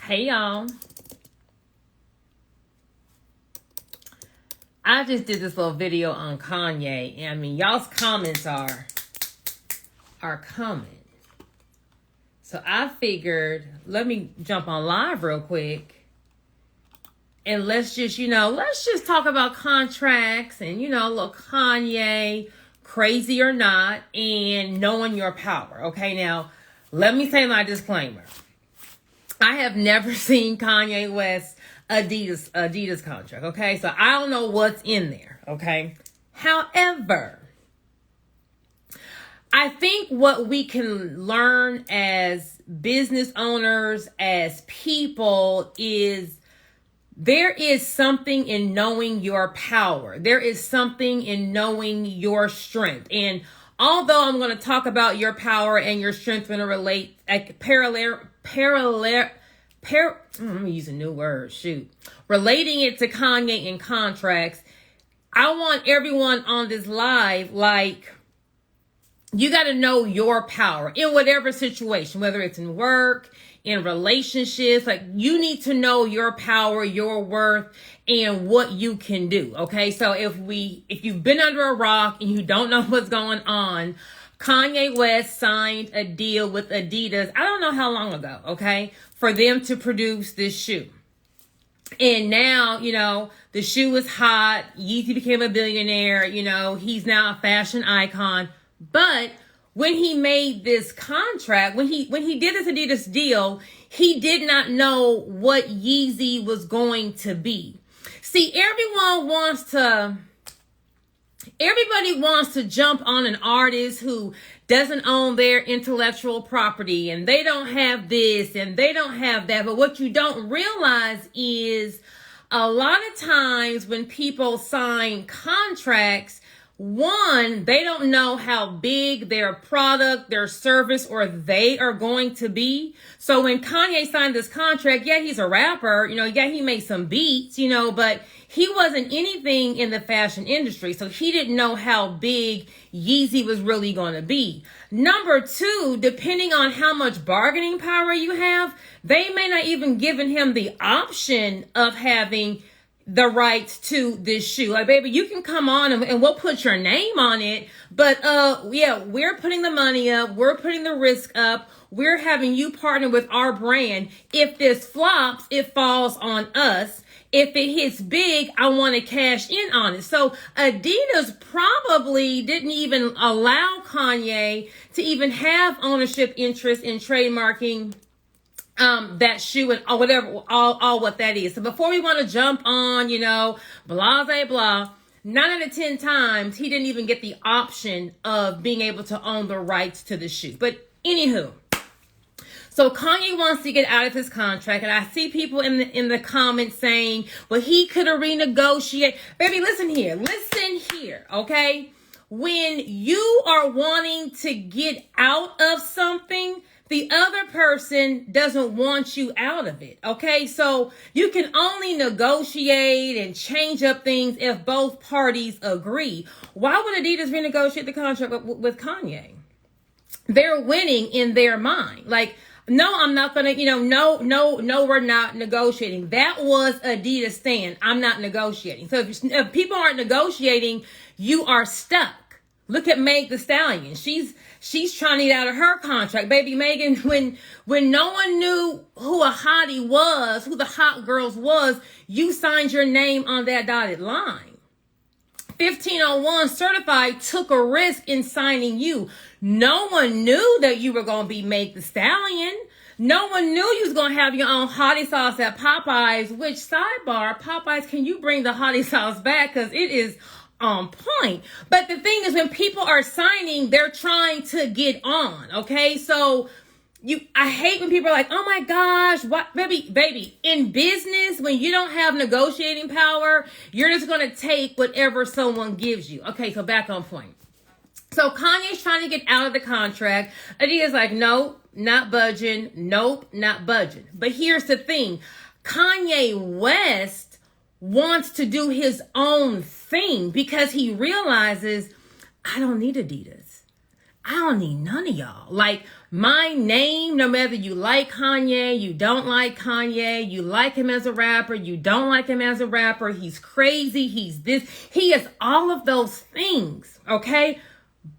Hey y'all. I just did this little video on Kanye. And I mean, y'all's comments are coming. So I figured, let me jump on live real quick. And let's just talk about contracts and, little Kanye, crazy or not, and knowing your power. Okay, now, let me say my disclaimer. I have never seen Kanye West Adidas contract, okay? So I don't know what's in there, okay? However, I think what we can learn as business owners, as people, is there is something in knowing your power. There is something in knowing your strength. And although I'm going to talk about your power and your strength when it relate, I'm using a new word, relating it to Kanye and contracts, I want everyone on this live, you got to know your power in whatever situation, whether it's in work, in relationships, you need to know your power, your worth, and what you can do. Okay. So if you've been under a rock and you don't know what's going on, Kanye West signed a deal with Adidas, I don't know how long ago, okay, for them to produce this shoe. And now, the shoe is hot. Yeezy became a billionaire. He's now a fashion icon. But when he made this contract, when he did this Adidas deal, he did not know what Yeezy was going to be. See, everybody wants to jump on an artist who doesn't own their intellectual property, and they don't have this and they don't have that. But what you don't realize is a lot of times when people sign contracts, one, they don't know how big their product, their service, or they are going to be. So when Kanye signed this contract, yeah, he's a rapper, yeah, he made some beats, but he wasn't anything in the fashion industry. So he didn't know how big Yeezy was really going to be. Number two, depending on how much bargaining power you have, they may not even given him the option of having the rights to this shoe. Baby, you can come on and we'll put your name on it. But yeah, we're putting the money up. We're putting the risk up. We're having you partner with our brand. If this flops, it falls on us. If it hits big, I want to cash in on it. So Adidas probably didn't even allow Kanye to even have ownership interest in trademarking that shoe and whatever, all what that is. So before we want to jump on, blah, blah, blah, 9 out of 10 times, he didn't even get the option of being able to own the rights to the shoe. But anywho, so Kanye wants to get out of his contract, and I see people in the comments saying, well, he could have renegotiated. Baby, listen here, okay? When you are wanting to get out of something, the other person doesn't want you out of it, okay? So you can only negotiate and change up things if both parties agree. Why would Adidas renegotiate the contract with Kanye? They're winning in their mind. No, I'm not going to, no, we're not negotiating. That was Adidas stand. I'm not negotiating. So if people aren't negotiating, you are stuck. Look at Meg Thee Stallion. She's trying to get out of her contract. Baby Megan, when no one knew who a hottie was, who the hot girls was, you signed your name on that dotted line. 1501 Certified took a risk in signing you. No one knew that you were going to be Meg Thee Stallion. No one knew you was going to have your own hottie sauce at Popeyes, which, sidebar, Popeyes, can you bring the hottie sauce back? Because it is on point. But the thing is, when people are signing, they're trying to get on, okay? So I hate when people are like, oh my gosh, what, baby, in business, when you don't have negotiating power, you're just going to take whatever someone gives you. Okay, so back on point. So Kanye's trying to get out of the contract. Adidas like, nope, not budging. Nope, not budging. But here's the thing. Kanye West wants to do his own thing because he realizes, I don't need Adidas. I don't need none of y'all. Like, my name, no matter you like Kanye, you don't like Kanye, you like him as a rapper, you don't like him as a rapper, he's crazy, he's this, he is all of those things, okay?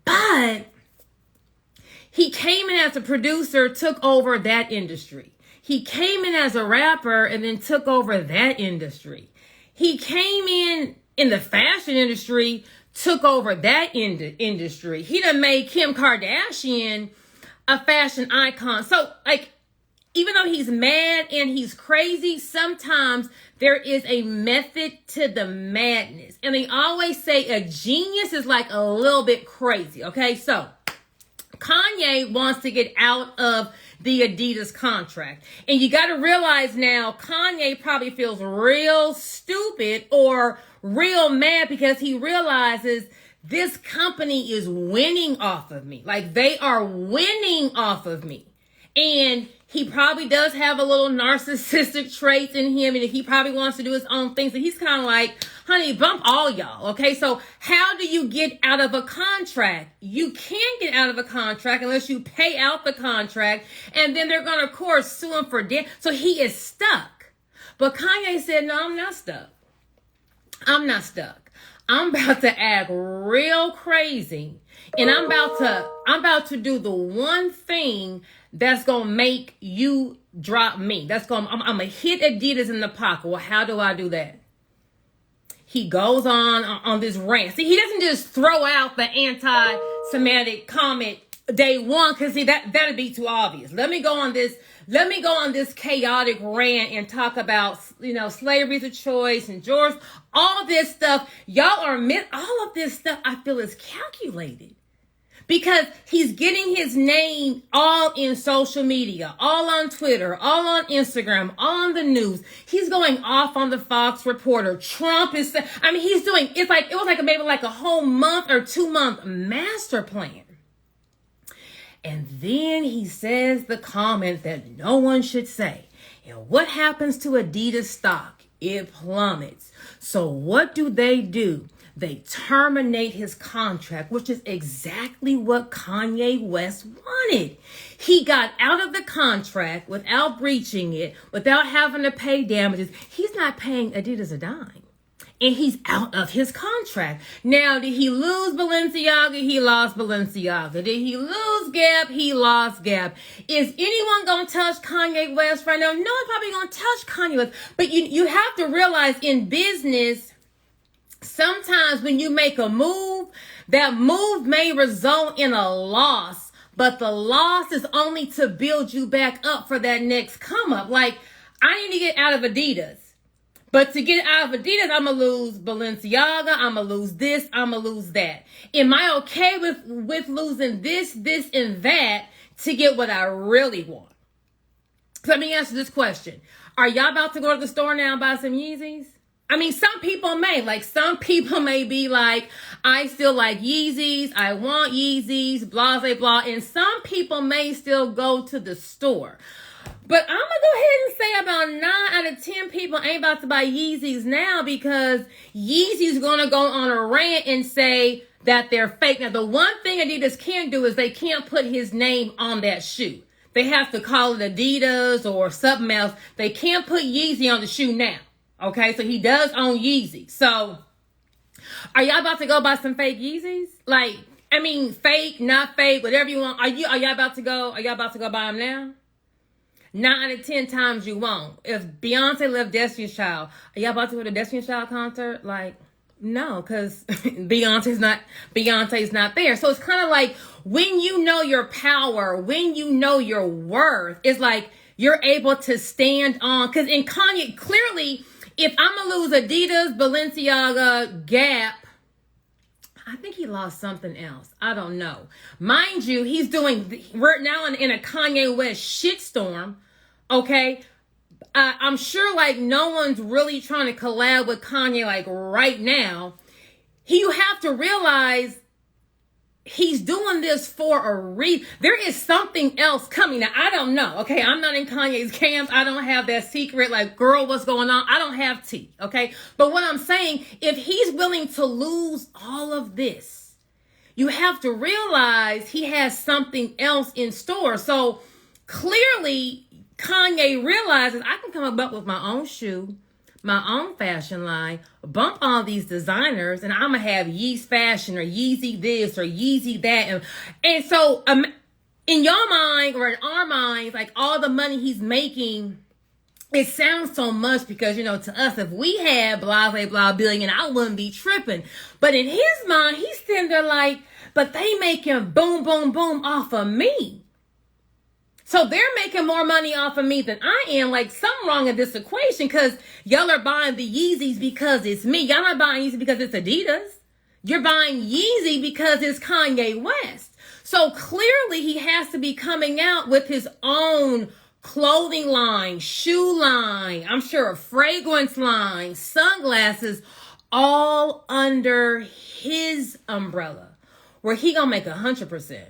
But he came in as a producer, took over that industry. He came in as a rapper and then took over that industry. He came in the fashion industry, took over that industry. He done made Kim Kardashian a fashion icon. So, like, even though he's mad and he's crazy, sometimes there is a method to the madness. And they always say a genius is like a little bit crazy, okay? So, Kanye wants to get out of the Adidas contract. And you got to realize now, Kanye probably feels real stupid or real mad because he realizes this company is winning off of me. Like, they are winning off of me. And he probably does have a little narcissistic traits in him, and he probably wants to do his own thing. So he's kind of like, honey, bump all y'all, okay? So how do you get out of a contract? You can't get out of a contract unless you pay out the contract, and then they're going to, of course, sue him for debt. So he is stuck. But Kanye said, no, I'm not stuck. I'm not stuck. I'm about to act real crazy, and I'm about to do the one thing that's going to make you drop me. I'm going to hit Adidas in the pocket. Well, how do I do that? He goes on this rant. See, he doesn't just throw out the anti-Semitic comment day one, because see, that'd be too obvious. Let me go on this chaotic rant and talk about, slavery's a choice and George, all this stuff. Y'all are all of this stuff I feel is calculated. Because he's getting his name all in social media, all on Twitter, all on Instagram, all on the news. He's going off on the Fox reporter. Trump is, he's doing, it was maybe a whole month or 2 month master plan. And then he says the comment that no one should say. And what happens to Adidas stock? It plummets. So what do? They terminate his contract, which is exactly what Kanye West wanted. He got out of the contract without breaching it, without having to pay damages. He's not paying Adidas a dime. And he's out of his contract. Now, did he lose Balenciaga? He lost Balenciaga. Did he lose Gap? He lost Gap. Is anyone going to touch Kanye West right now? No one's probably going to touch Kanye West. But you have to realize in business, sometimes when you make a move, that move may result in a loss, but the loss is only to build you back up for that next come up. Like, I need to get out of Adidas, but to get out of Adidas, I'm going to lose Balenciaga, I'm going to lose this, I'm going to lose that. Am I okay with losing this, and that to get what I really want? So let me answer this question. Are y'all about to go to the store now and buy some Yeezys? Some people may be like, I still like Yeezys, I want Yeezys, blah, blah, blah. And some people may still go to the store. But I'm going to go ahead and say about 9 out of 10 people ain't about to buy Yeezys now, because Yeezy's going to go on a rant and say that they're fake. Now, the one thing Adidas can't do is they can't put his name on that shoe. They have to call it Adidas or something else. They can't put Yeezy on the shoe now. Okay, so he does own Yeezy. So, are y'all about to go buy some fake Yeezys? Fake, not fake, whatever you want. Are y'all about to go buy them now? 9 out of 10 times you won't. If Beyonce left Destiny's Child, are y'all about to go to Destiny's Child concert? No, because Beyonce's not there. So it's kind of like, when you know your power, when you know your worth, it's like you're able to stand on. Because in Kanye, clearly, if I'm going to lose Adidas, Balenciaga, Gap, I think he lost something else. I don't know. Mind you, we're now in a Kanye West shitstorm, okay? I'm sure no one's really trying to collab with Kanye right now. You have to realize he's doing this for a reason. There is something else coming. Now, I don't know, okay? I'm not in Kanye's camps. I don't have that secret, girl, what's going on? I don't have tea, okay? But what I'm saying, if he's willing to lose all of this, you have to realize he has something else in store. So clearly, Kanye realizes I can come up with my own shoe, my own fashion line, bump all these designers, and I'm going to have Yeezy fashion or Yeezy this or Yeezy that. And so in your mind or in our minds, like all the money he's making, it sounds so much because, you know, to us, if we had blah, blah, blah billion, I wouldn't be tripping. But in his mind, he's sitting there like, but they making boom, boom, boom off of me. So they're making more money off of me than I am. Like, something wrong in this equation because y'all are buying the Yeezys because it's me. Y'all not buying Yeezy because it's Adidas. You're buying Yeezy because it's Kanye West. So clearly he has to be coming out with his own clothing line, shoe line, I'm sure a fragrance line, sunglasses, all under his umbrella, where he gonna make 100%.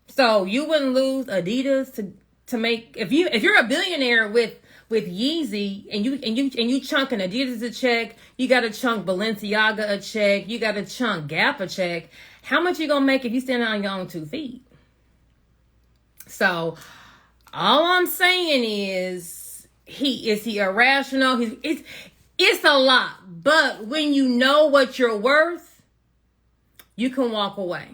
So you wouldn't lose Adidas to make if you're a billionaire with Yeezy and you chunking Adidas a check, you got to chunk Balenciaga a check, you got to chunk Gap a check. How much you gonna make if you stand on your own 2 feet? So all I'm saying is he irrational? It's a lot, but when you know what you're worth, you can walk away.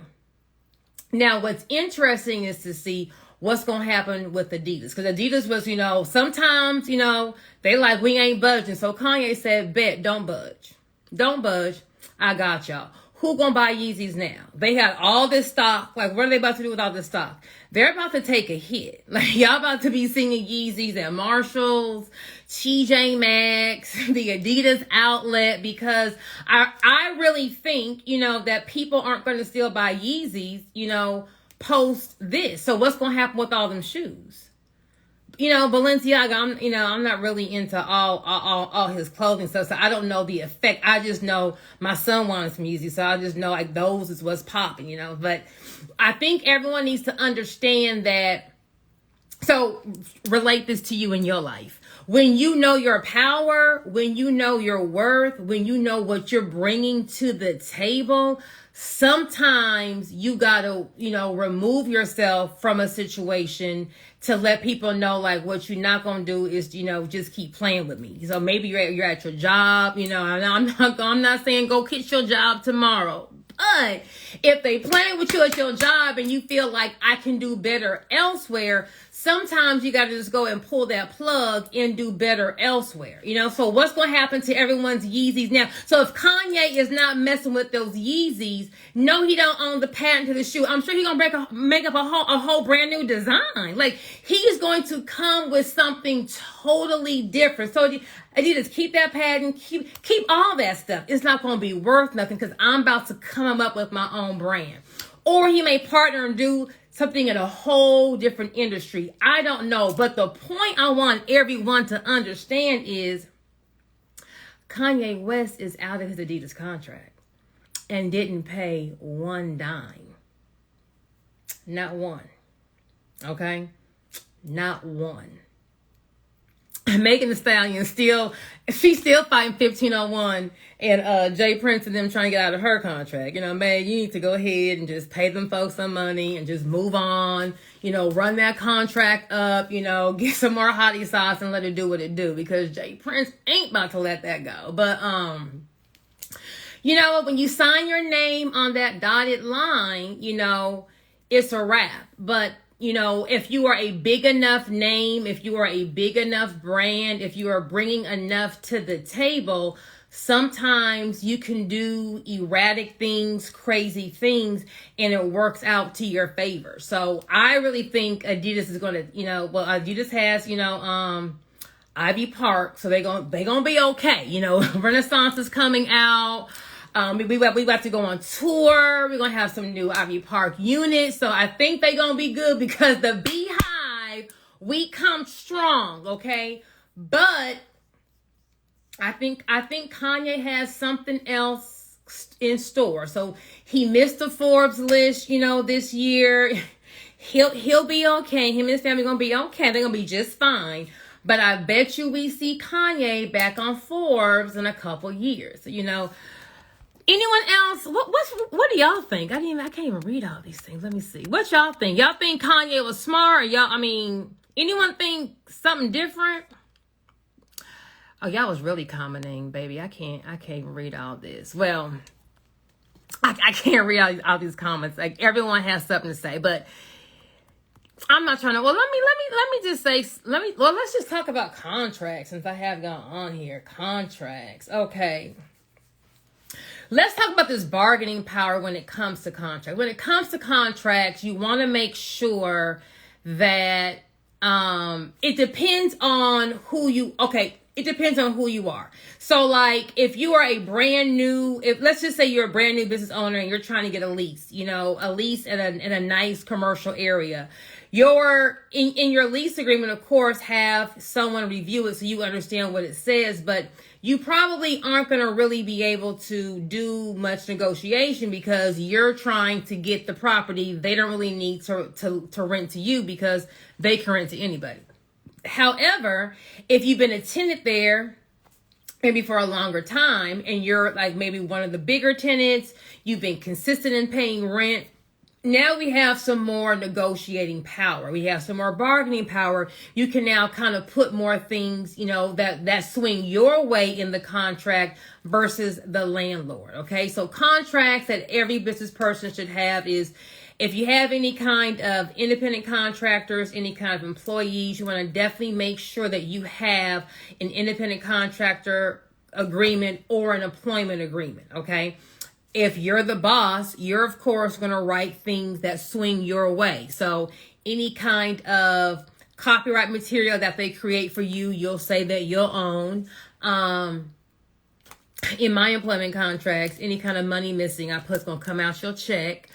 Now, what's interesting is to see what's going to happen with Adidas. Because Adidas was, you know, sometimes, you know, they like, we ain't budging. So Kanye said, bet, don't budge. Don't budge. I got y'all. Who going to buy Yeezys now? They had all this stock. Like, what are they about to do with all this stock? They're about to take a hit. Like, y'all about to be singing Yeezys at Marshalls, TJ Maxx, the Adidas outlet, because I really think, you know, that people aren't going to still buy Yeezys, you know, post this. So what's going to happen with all them shoes? You know, Balenciaga, I'm not really into all his clothing stuff, so I don't know the effect. I just know my son wanted some Yeezy, so I just know like those is what's popping, you know. But I think everyone needs to understand that. So relate this to you in your life. When you know your power, when you know your worth, when you know what you're bringing to the table, sometimes you gotta, you know, remove yourself from a situation to let people know, like, what you're not gonna do is, you know, just keep playing with me. So maybe you're at your job, you know. I'm not saying go quit your job tomorrow, but if they playing with you at your job and you feel like I can do better elsewhere, sometimes you got to just go and pull that plug and do better elsewhere, you know. So what's going to happen to everyone's Yeezys now? So if Kanye is not messing with those Yeezys, no, he don't own the patent to the shoe. I'm sure he's going to make up a whole brand new design. Like, he's going to come with something totally different. So Adidas, keep that patent, keep all that stuff. It's not going to be worth nothing because I'm about to come up with my own brand. Or he may partner and do something in a whole different industry. I don't know. But the point I want everyone to understand is Kanye West is out of his Adidas contract and didn't pay one dime. Not one. Okay? Not one. Megan Thee Stallion she's still fighting 1501 and Jay Prince and them trying to get out of her contract. You know, man, you need to go ahead and just pay them folks some money and just move on, you know, run that contract up, you know, get some more hottie sauce and let it do what it do, because Jay Prince ain't about to let that go. But you know, when you sign your name on that dotted line, you know, it's a wrap. But you know, if you are a big enough name, if you are a big enough brand, if you are bringing enough to the table, sometimes you can do erratic things, crazy things, and it works out to your favor. So I really think Adidas is going to, you know, well, Adidas has, you know, Ivy Park, so they're gonna be okay. You know, Renaissance is coming out. We about to go on tour. We're going to have some new Ivy Park units. So I think they're going to be good because the Beehive, we come strong, okay? But I think Kanye has something else in store. So he missed the Forbes list, you know, this year. He'll be okay. Him and his family going to be okay. They're going to be just fine. But I bet you we see Kanye back on Forbes in a couple years, you know. Anyone else? What do y'all think? I can't even read all these things. Let me see. What y'all think? Y'all think Kanye was smart? Or anyone think something different? Oh, y'all was really commenting, baby. I can't even read all this. Well, I can't read all these comments. Like, everyone has something to say, but I'm not trying to. Well, let me just say. Let's just talk about contracts since I have gone on here. Contracts. Okay. Let's talk about this bargaining power when it comes to contracts. When it comes to contracts, you want to make sure that it depends on who you. Okay. It depends on who you are. So, like, if you are let's just say you're a brand new business owner and you're trying to get a lease, a lease in a nice commercial area. In your lease agreement, of course, have someone review it so you understand what it says, but you probably aren't going to really be able to do much negotiation because you're trying to get the property. They don't really need to rent to you because they can rent to anybody. However, if you've been a tenant there maybe for a longer time and you're like maybe one of the bigger tenants, you've been consistent in paying rent, now we have some more negotiating power. We have some more bargaining power. You can now kind of put more things, that swing your way in the contract versus the landlord. Okay. So contracts that every business person should have is, if you have any kind of independent contractors, any kind of employees, you want to definitely make sure that you have an independent contractor agreement or an employment agreement. Okay. If you're the boss, you're of course going to write things that swing your way. So any kind of copyright material that they create for you, you'll say that you'll own. In my employment contracts, any kind of money missing, I put it's going to come out your check.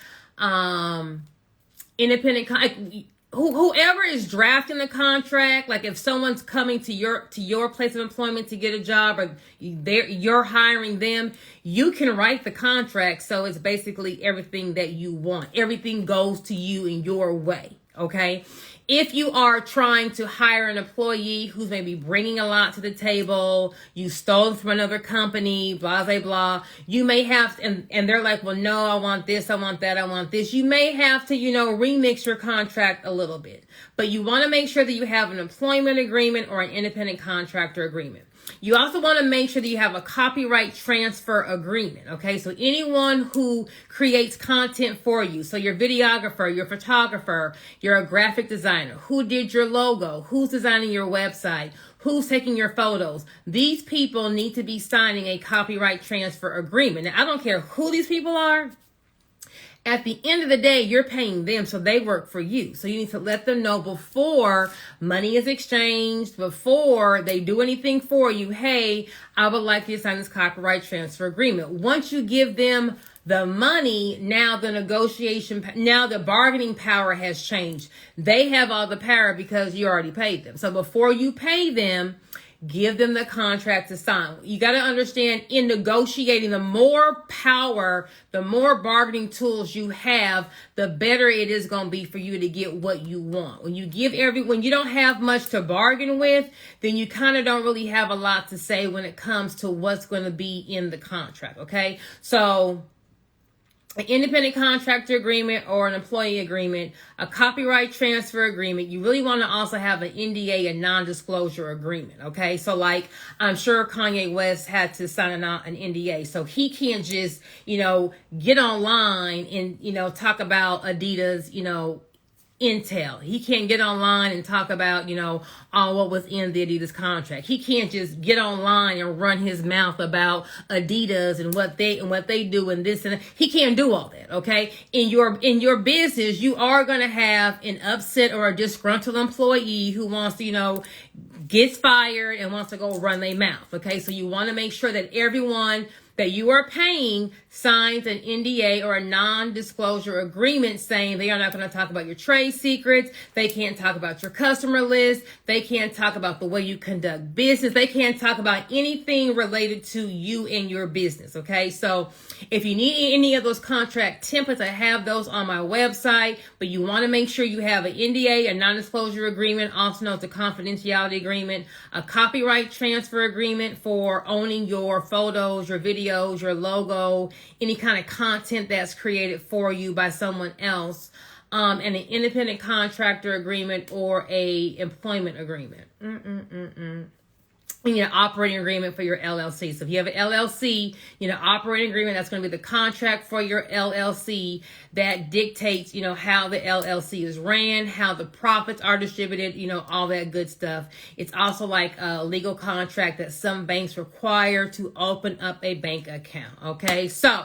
Whoever is drafting the contract, like if someone's coming to your place of employment to get a job or you're hiring them, you can write the contract. So it's basically everything that you want. Everything goes to you in your way. Okay. If you are trying to hire an employee who's maybe bringing a lot to the table, you stole from another company, blah, blah, blah, you may have, and they're like, well, no, I want this, I want that, I want this. You may have to, remix your contract a little bit, but you want to make sure that you have an employment agreement or an independent contractor agreement. You also want to make sure that you have a copyright transfer agreement. Okay. So anyone who creates content for you, so your videographer, your photographer, you're a graphic designer, who did your logo, who's designing your website, who's taking your photos, these people need to be signing a copyright transfer agreement. Now, I don't care who these people are. At the end of the day, you're paying them, so they work for you. So you need to let them know before money is exchanged, before they do anything for you, hey, I would like you to sign this copyright transfer agreement. Once you give them the money, now the bargaining power has changed. They have all the power because you already paid them. So before you pay them, give them the contract to sign. You got to understand, in negotiating, the more power, the more bargaining tools you have, the better it is going to be for you to get what you want. When you don't have much to bargain with, then you kind of don't really have a lot to say when it comes to what's going to be in the contract. Okay. So an independent contractor agreement or an employee agreement, a copyright transfer agreement. You really want to also have an NDA, a non-disclosure agreement. Okay. So like, I'm sure Kanye West had to sign an NDA. So he can't just, get online and, talk about Adidas, intel. He can't get online and talk about, all what was in the Adidas contract. He can't just get online and run his mouth about Adidas and what they do and this and that. He can't do all that. Okay. In your business, you are going to have an upset or a disgruntled employee who wants to, gets fired and wants to go run their mouth. Okay. So you want to make sure that everyone that you are paying signs an NDA or a non-disclosure agreement saying they are not going to talk about your trade secrets. They can't talk about your customer list. They can't talk about the way you conduct business. They can't talk about anything related to you and your business. Okay. So if you need any of those contract templates, I have those on my website, but you want to make sure you have an NDA, a non-disclosure agreement, also known as a confidentiality agreement, a copyright transfer agreement for owning your photos, your videos, your logo, any kind of content that's created for you by someone else, and an independent contractor agreement or a employment agreement. You know, operating agreement for your LLC. So if you have an LLC, you know, operating agreement, that's going to be the contract for your LLC that dictates, you know, how the LLC is ran, how the profits are distributed, you know, all that good stuff. It's also like a legal contract that some banks require to open up a bank account. Okay, so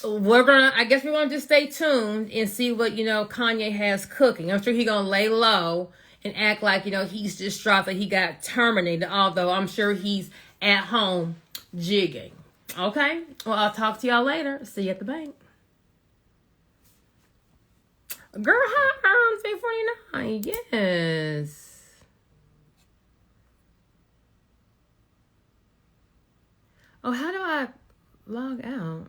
I guess we're gonna just stay tuned and see what, you know, Kanye has cooking. I'm sure he's gonna lay low and act like, you know, he's distraught that he got terminated, although I'm sure he's at home jigging. Okay? Well, I'll talk to y'all later. See you at the bank. Girl, hi, 349. Yes. Oh, how do I log out?